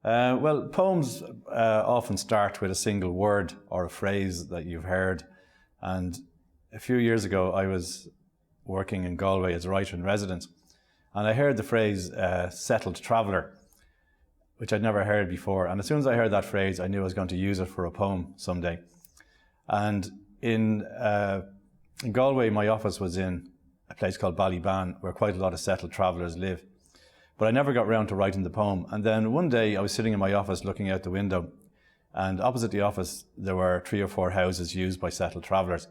Well, poems often start with a single word or a phrase that you've heard. And a few years ago, I was working in Galway as a writer in residence, and I heard the phrase settled traveller, which I'd never heard before. And as soon as I heard that phrase, I knew I was going to use it for a poem someday. And in Galway, my office was in a place called Ballyban, where quite a lot of settled travellers live. But I never got round to writing the poem. And then one day I was sitting in my office looking out the window, and opposite the office there were 3 or 4 houses used by settled travellers.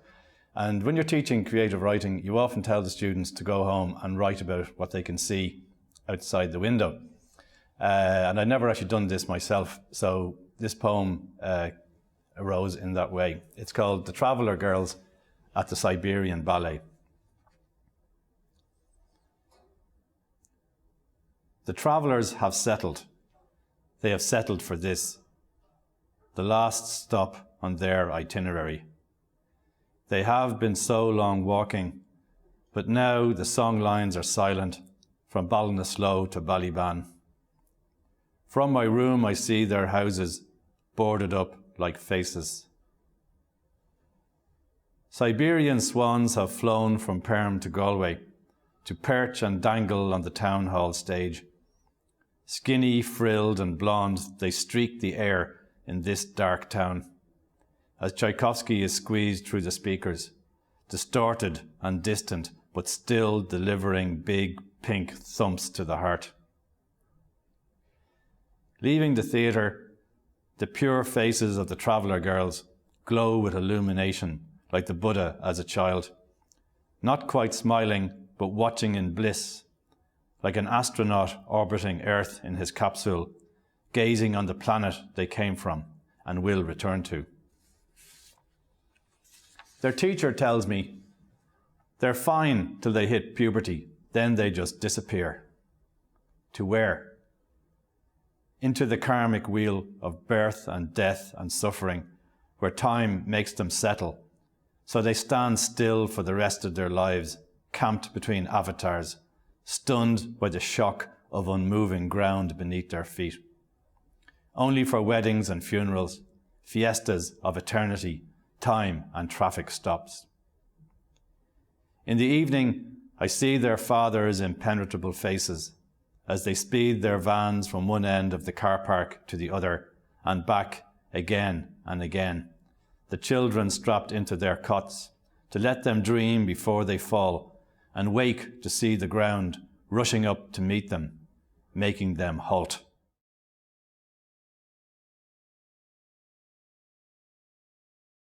And when you're teaching creative writing, you often tell the students to go home and write about what they can see outside the window. And I'd never actually done this myself, so this poem arose in that way. It's called The Traveller Girls at the Siberian Ballet. The travellers have settled. They have settled for this, the last stop on their itinerary. They have been so long walking, but now the song lines are silent from Ballinasloe to Ballyban. From my room I see their houses boarded up like faces. Siberian swans have flown from Perm to Galway to perch and dangle on the town hall stage. Skinny, frilled and blonde, they streak the air in this dark town as Tchaikovsky is squeezed through the speakers, distorted and distant, but still delivering big pink thumps to the heart. Leaving the theatre, the pure faces of the traveller girls glow with illumination like the Buddha as a child, not quite smiling, but watching in bliss, like an astronaut orbiting Earth in his capsule, gazing on the planet they came from and will return to. Their teacher tells me they're fine till they hit puberty, then they just disappear. To where? Into the karmic wheel of birth and death and suffering, where time makes them settle, so they stand still for the rest of their lives, camped between avatars, stunned by the shock of unmoving ground beneath their feet. Only for weddings and funerals, fiestas of eternity, time and traffic stops. In the evening, I see their fathers' impenetrable faces as they speed their vans from one end of the car park to the other and back again and again, the children strapped into their cots to let them dream before they fall and wake to see the ground rushing up to meet them, making them halt.